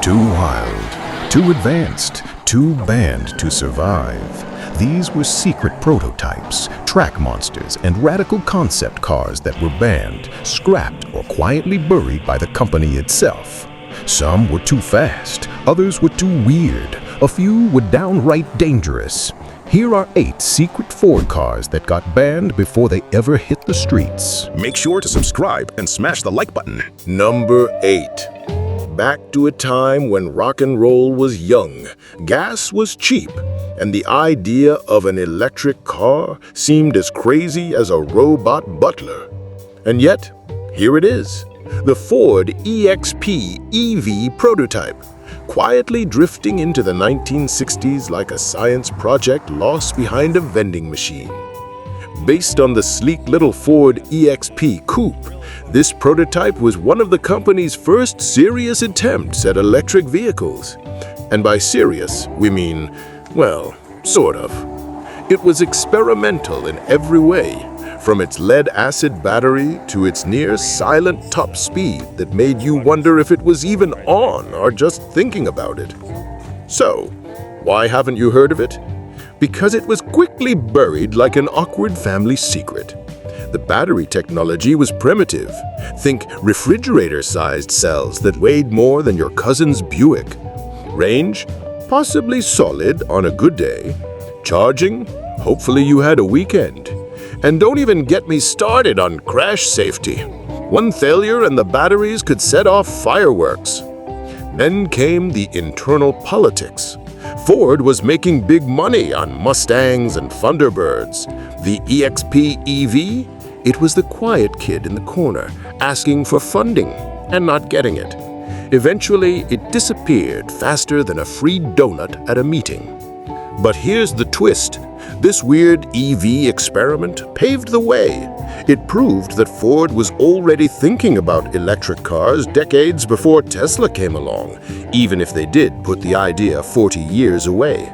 Too wild, too advanced, too banned to survive. These were secret prototypes, track monsters, and radical concept cars that were banned, scrapped, or quietly buried by the company itself. Some were too fast, others were too weird, a few were downright dangerous. Here are 8 secret Ford cars that got banned before they ever hit the streets. Make sure to subscribe and smash the like button. Number 8. Back to a time when rock and roll was young, gas was cheap, and the idea of an electric car seemed as crazy as a robot butler. And yet, here it is, the Ford EXP EV prototype, quietly drifting into the 1960s like a science project lost behind a vending machine. Based on the sleek little Ford EXP Coupe, this prototype was one of the company's first serious attempts at electric vehicles. And by serious, we mean, well, sort of. It was experimental in every way, from its lead-acid battery to its near-silent top speed that made you wonder if it was even on or just thinking about it. So, why haven't you heard of it? Because it was quickly buried like an awkward family secret. The battery technology was primitive. Think refrigerator-sized cells that weighed more than your cousin's Buick. Range? Possibly solid on a good day. Charging? Hopefully you had a weekend. And don't even get me started on crash safety. One failure and the batteries could set off fireworks. Then came the internal politics. Ford was making big money on Mustangs and Thunderbirds. The EXP EV? It was the quiet kid in the corner, asking for funding and not getting it. Eventually, it disappeared faster than a free donut at a meeting. But here's the twist. This weird EV experiment paved the way. It proved that Ford was already thinking about electric cars decades before Tesla came along, even if they did put the idea 40 years away.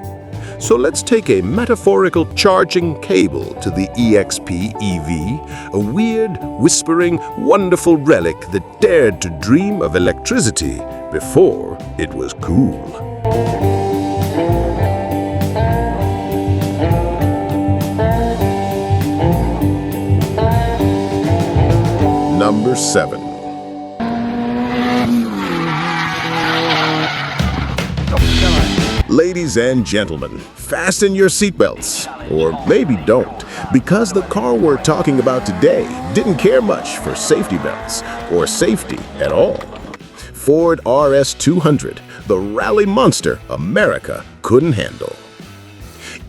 So let's take a metaphorical charging cable to the EXP EV, a weird, whispering, wonderful relic that dared to dream of electricity before it was cool. Number 7. Ladies and gentlemen, fasten your seatbelts, or maybe don't, because the car we're talking about today didn't care much for safety belts or safety at all. Ford RS200, the rally monster America couldn't handle.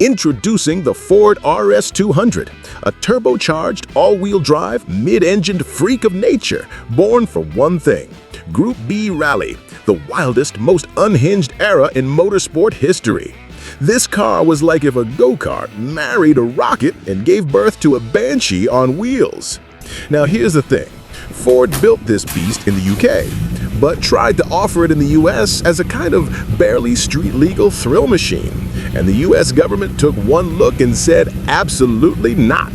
Introducing the Ford RS200, a turbocharged, all-wheel drive, mid-engined freak of nature, born for one thing: Group B Rally, the wildest, most unhinged era in motorsport history. This car was like if a go-kart married a rocket and gave birth to a Banshee on wheels. Now here's the thing. Ford built this beast in the UK, but tried to offer it in the US as a kind of barely street-legal thrill machine. And the US government took one look and said absolutely not.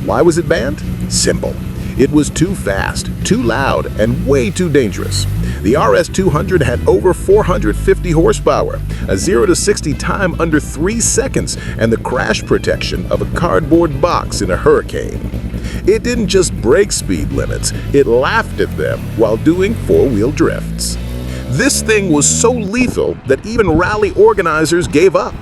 Why was it banned? Simple. It was too fast, too loud, and way too dangerous. The RS200 had over 450 horsepower, a 0 to 60 time under 3 seconds, and the crash protection of a cardboard box in a hurricane. It didn't just break speed limits, it laughed at them while doing four-wheel drifts. This thing was so lethal that even rally organizers gave up.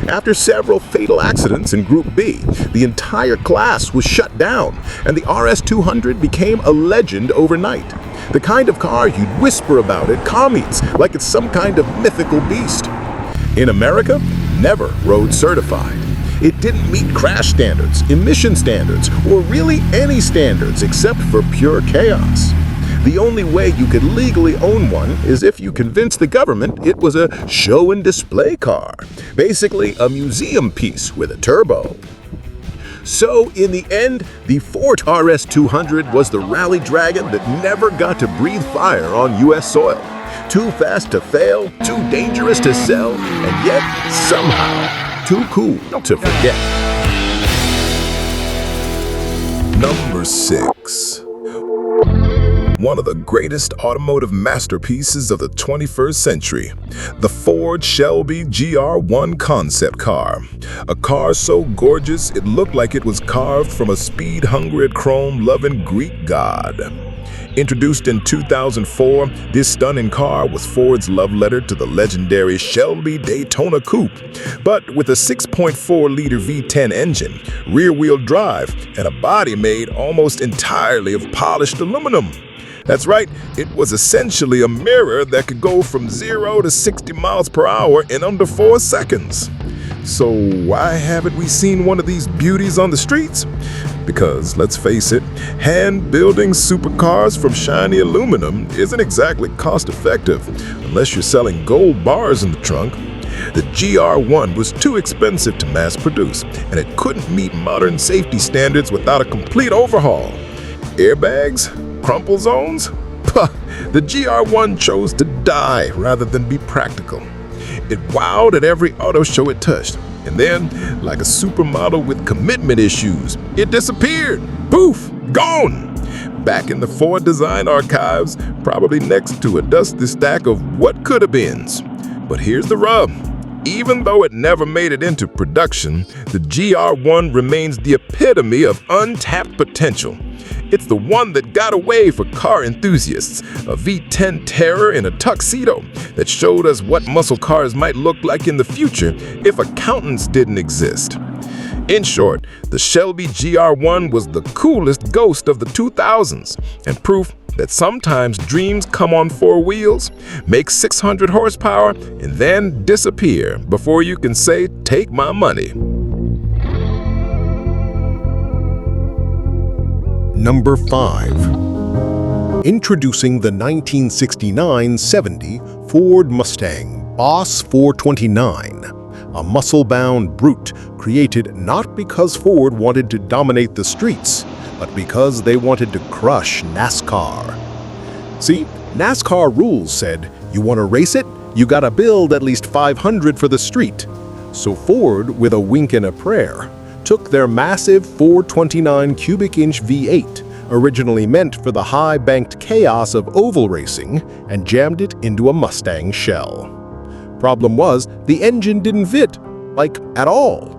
After several fatal accidents in Group B, the entire class was shut down, and the RS200 became a legend overnight. The kind of car you'd whisper about at commies like it's some kind of mythical beast. In America, never road certified. It didn't meet crash standards, emission standards, or really any standards except for pure chaos. The only way you could legally own one is if you convinced the government it was a show and display car, basically a museum piece with a turbo. So in the end, the Ford RS200 was the rally dragon that never got to breathe fire on US soil. Too fast to fail, too dangerous to sell, and yet somehow too cool to forget. Number 6. One of the greatest automotive masterpieces of the 21st century, the Ford Shelby GR1 concept car. A car so gorgeous it looked like it was carved from a speed-hungry, chrome-loving Greek god. Introduced in 2004, this stunning car was Ford's love letter to the legendary Shelby Daytona Coupe, but with a 6.4-liter V10 engine, rear-wheel drive, and a body made almost entirely of polished aluminum. That's right, it was essentially a mirror that could go from 0 to 60 miles per hour in under 4 seconds. So why haven't we seen one of these beauties on the streets? Because, let's face it, hand-building supercars from shiny aluminum isn't exactly cost-effective unless you're selling gold bars in the trunk. The GR1 was too expensive to mass-produce, and it couldn't meet modern safety standards without a complete overhaul. Airbags? Crumple zones? Puh, the GR1 chose to die rather than be practical. It wowed at every auto show it touched, and then, like a supermodel with commitment issues, it disappeared. Poof, gone. Back in the Ford design archives, probably next to a dusty stack of what could have beens. But here's the rub. Even though it never made it into production, the GR1 remains the epitome of untapped potential. It's the one that got away for car enthusiasts, a V10 terror in a tuxedo that showed us what muscle cars might look like in the future if accountants didn't exist. In short, the Shelby GR1 was the coolest ghost of the 2000s and proof that sometimes dreams come on 4 wheels, make 600 horsepower, and then disappear before you can say, "Take my money." Number 5. Introducing the 1969-70 Ford Mustang Boss 429, a muscle-bound brute created not because Ford wanted to dominate the streets, but because they wanted to crush NASCAR. See, NASCAR rules said, you want to race it, you gotta build at least 500 for the street. So Ford, with a wink and a prayer, took their massive 429 cubic inch V8, originally meant for the high-banked chaos of oval racing, and jammed it into a Mustang shell. Problem was, the engine didn't fit, like at all.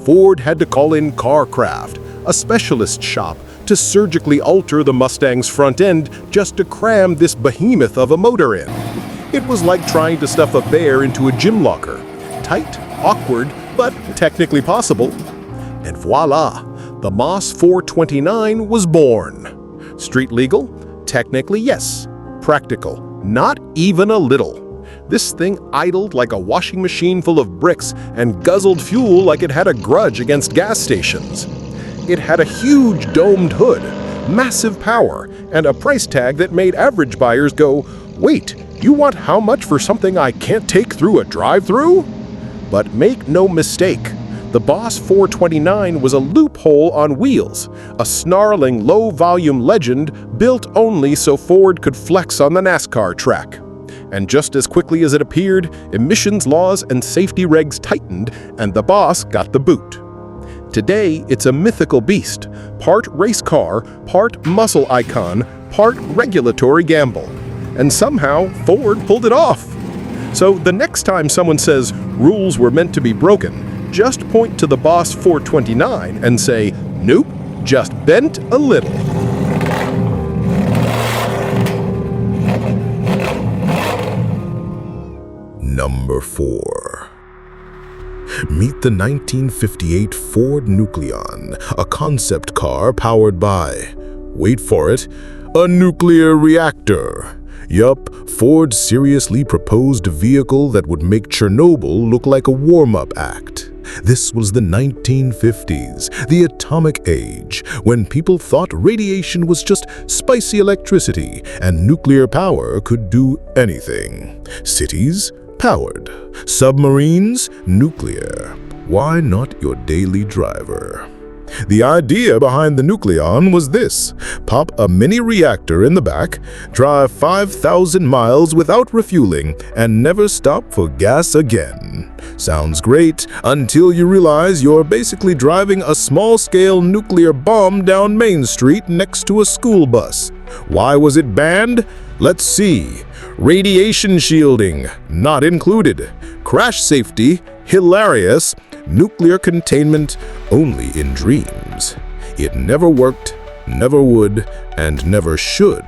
Ford had to call in Carcraft, a specialist shop, to surgically alter the Mustang's front end just to cram this behemoth of a motor in. It was like trying to stuff a bear into a gym locker. Tight, awkward, but technically possible. And voila, the Moss 429 was born. Street legal? Technically, yes. Practical? Not even a little. This thing idled like a washing machine full of bricks and guzzled fuel like it had a grudge against gas stations. It had a huge domed hood, massive power, and a price tag that made average buyers go, "Wait, you want how much for something I can't take through a drive-thru?" But make no mistake, the Boss 429 was a loophole on wheels, a snarling low-volume legend built only so Ford could flex on the NASCAR track. And just as quickly as it appeared, emissions laws and safety regs tightened, and the Boss got the boot. Today, it's a mythical beast, part race car, part muscle icon, part regulatory gamble. And somehow, Ford pulled it off. So the next time someone says rules were meant to be broken, just point to the Boss 429 and say, "Nope, just bent a little." Number 4. Meet the 1958 Ford Nucleon, a concept car powered by, wait for it, a nuclear reactor. Yup, Ford seriously proposed a vehicle that would make Chernobyl look like a warm-up act. This was the 1950s, the atomic age, when people thought radiation was just spicy electricity and nuclear power could do anything. Cities? Powered. Submarines? Nuclear. Why not your daily driver? The idea behind the Nucleon was this: pop a mini reactor in the back, drive 5,000 miles without refueling, and never stop for gas again. Sounds great until you realize you're basically driving a small-scale nuclear bomb down Main Street next to a school bus. Why was it banned? Let's see. Radiation shielding, not included. Crash safety, hilarious. Nuclear containment, only in dreams. It never worked, never would, and never should.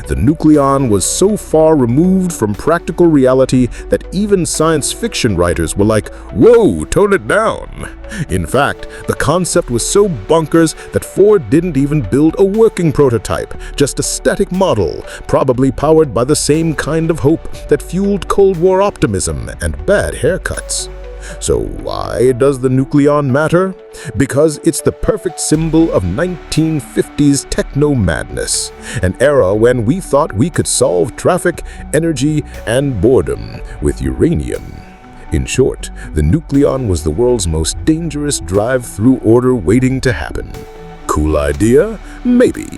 The nucleon was so far removed from practical reality that even science fiction writers were like, "Whoa, tone it down." In fact, the concept was so bonkers that Ford didn't even build a working prototype, just a static model, probably powered by the same kind of hope that fueled Cold War optimism and bad haircuts. So why does the nucleon matter? Because it's the perfect symbol of 1950s techno-madness, an era when we thought we could solve traffic, energy, and boredom with uranium. In short, the nucleon was the world's most dangerous drive-through order waiting to happen. Cool idea? Maybe.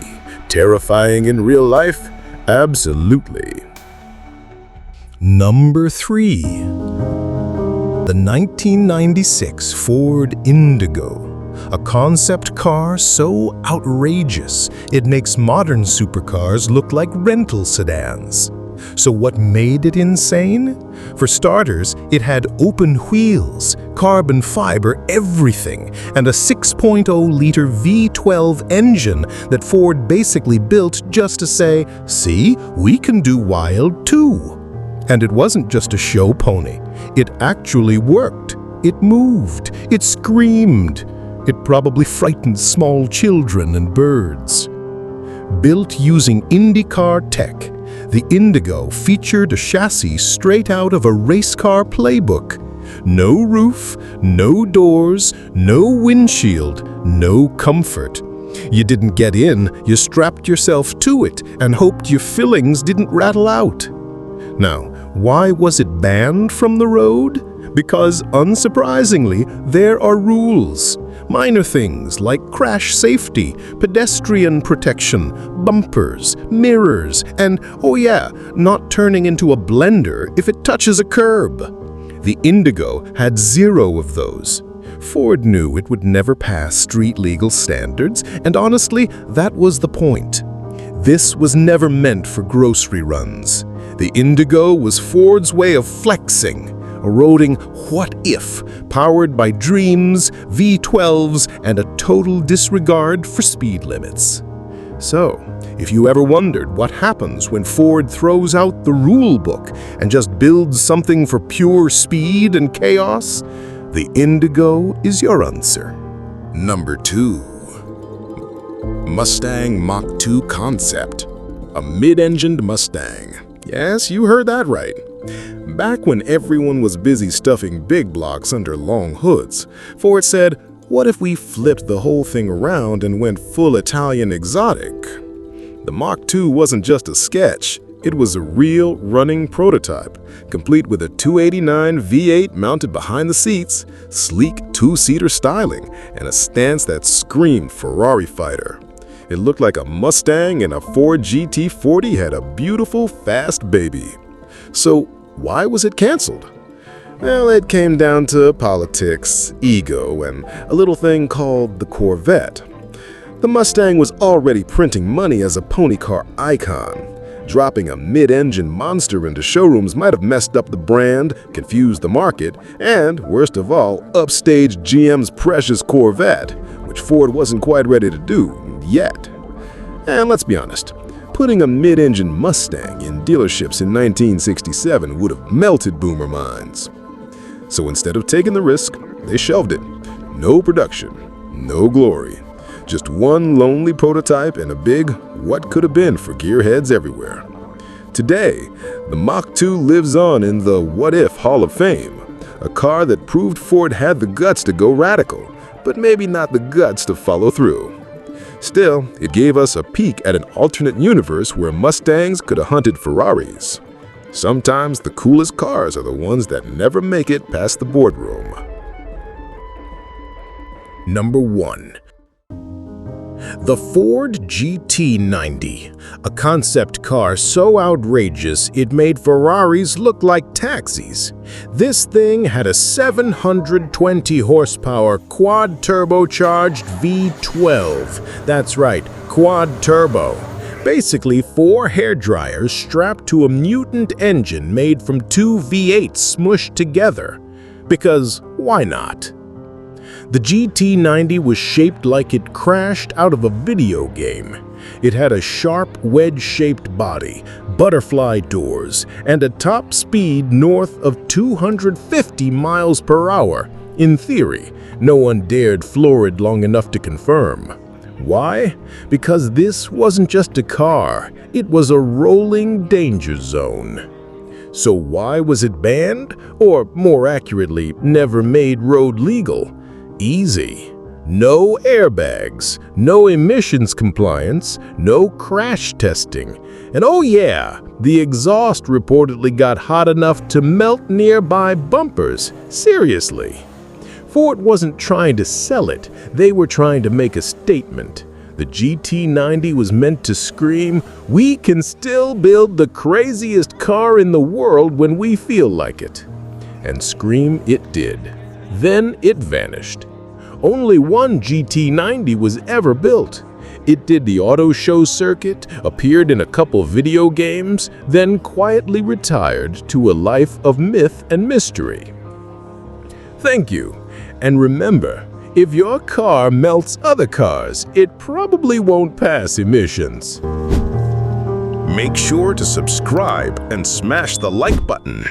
Terrifying in real life? Absolutely. Number 3. The 1996 Ford Indigo, a concept car so outrageous it makes modern supercars look like rental sedans. So what made it insane? For starters, it had open wheels, carbon fiber everything, and a 6.0-liter V12 engine that Ford basically built just to say, "See, we can do wild too." And it wasn't just a show pony. It actually worked. It moved. It screamed. It probably frightened small children and birds. Built using IndyCar tech, the Indigo featured a chassis straight out of a race car playbook. No roof, no doors, no windshield, no comfort. You didn't get in, you strapped yourself to it and hoped your fillings didn't rattle out. Now, why was it banned from the road? Because, unsurprisingly, there are rules. Minor things like crash safety, pedestrian protection, bumpers, mirrors, and, oh yeah, not turning into a blender if it touches a curb. The Indigo had 0 of those. Ford knew it would never pass street-legal standards, and honestly, that was the point. This was never meant for grocery runs. The Indigo was Ford's way of flexing, eroding what if, powered by dreams, V12s, and a total disregard for speed limits. So, if you ever wondered what happens when Ford throws out the rule book and just builds something for pure speed and chaos, the Indigo is your answer. Number 2. Mustang Mach-2 concept. A mid-engined Mustang. Yes, you heard that right. Back when everyone was busy stuffing big blocks under long hoods, Ford said, what if we flipped the whole thing around and went full Italian exotic? The Mach-2 wasn't just a sketch, it was a real running prototype, complete with a 289 V8 mounted behind the seats, sleek 2-seater styling, and a stance that screamed Ferrari fighter. It looked like a Mustang and a Ford GT40 had a beautiful, fast baby. So why was it canceled? Well, it came down to politics, ego, and a little thing called the Corvette. The Mustang was already printing money as a pony car icon. Dropping a mid-engine monster into showrooms might have messed up the brand, confused the market, and, worst of all, upstaged GM's precious Corvette, which Ford wasn't quite ready to do yet. And let's be honest, putting a mid-engine Mustang in dealerships in 1967 would have melted boomer minds. So instead of taking the risk, they shelved it. No production, no glory. Just one lonely prototype and a big what could have been for gearheads everywhere. Today, the Mach-2 lives on in the What If Hall of Fame, a car that proved Ford had the guts to go radical, but maybe not the guts to follow through. Still, it gave us a peek at an alternate universe where Mustangs could have hunted Ferraris. Sometimes the coolest cars are the ones that never make it past the boardroom. Number 1. The Ford GT90, a concept car so outrageous it made Ferraris look like taxis. This thing had a 720 horsepower quad turbocharged V12. That's right, quad turbo. Basically, 4 hairdryers strapped to a mutant engine made from 2 V8s smushed together. Because why not? The GT90 was shaped like it crashed out of a video game. It had a sharp, wedge-shaped body, butterfly doors, and a top speed north of 250 miles per hour. In theory, no one dared floor it long enough to confirm. Why? Because this wasn't just a car, it was a rolling danger zone. So why was it banned? Or more accurately, never made road legal? Easy. No airbags, no emissions compliance, no crash testing. And oh yeah, the exhaust reportedly got hot enough to melt nearby bumpers. Seriously. Ford wasn't trying to sell it, they were trying to make a statement. The GT90 was meant to scream, "We can still build the craziest car in the world when we feel like it." And scream it did. Then it vanished. Only one GT90 was ever built. It did the auto show circuit, appeared in a couple video games, then quietly retired to a life of myth and mystery. Thank you. And remember, if your car melts other cars, it probably won't pass emissions. Make sure to subscribe and smash the like button.